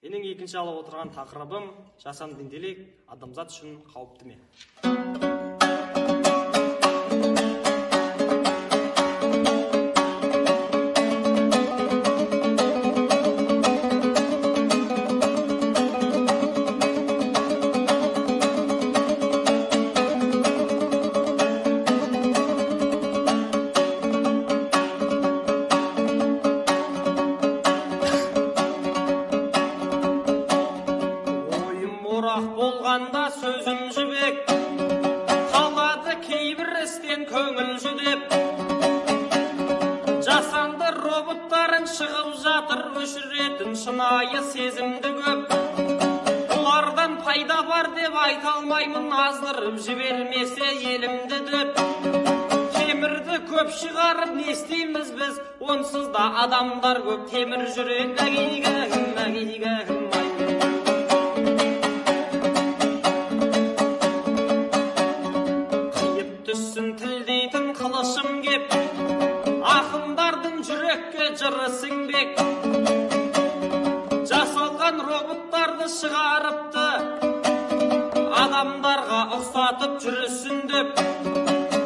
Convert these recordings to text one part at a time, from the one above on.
Менің екінші алып отырған тақырыбым жасанды интеллект адамзат үшін қауіпті ме? Болғанда сөзім жібек, қалады кейбір істен көңіл жүдеп. Жасанды роботтарын шығып жатыр, өшіретін шынайы сезімді көп. Бұлардан пайда бар деп айта алмаймын, аздырып жібермесе елімді деп. Темірді көп шығарып не істейміз біз, онсыз да адамдар көп. Темір жүрек әгейгәгім тілдейтін қылышым кеп, ақындардың жүрекке жыры сіңбек. Жасалған роботтарды шығарыпты, адамдарға ұқсатып жүрісін деп.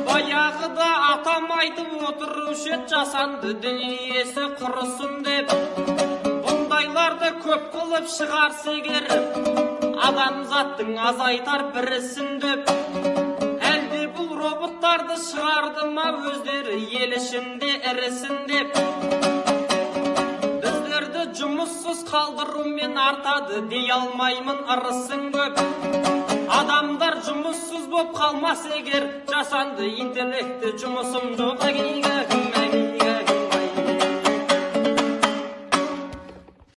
Баяғыда атам айтып отырушы еді, жасанды дүниесі құрысын деп. Бұндайларды көп қылып шығарса егер, адамзаттың азайтар бірісін деп. Роботтарды шығарды ма өздері ел ішінде ірісін деп. Біздерді жұмыссыз қалдырумен артады дей алмаймын, ырысын көп. Адамдар жұмыссыз боп қалмас егер, жасанды интеллекті жұмысым жоқ.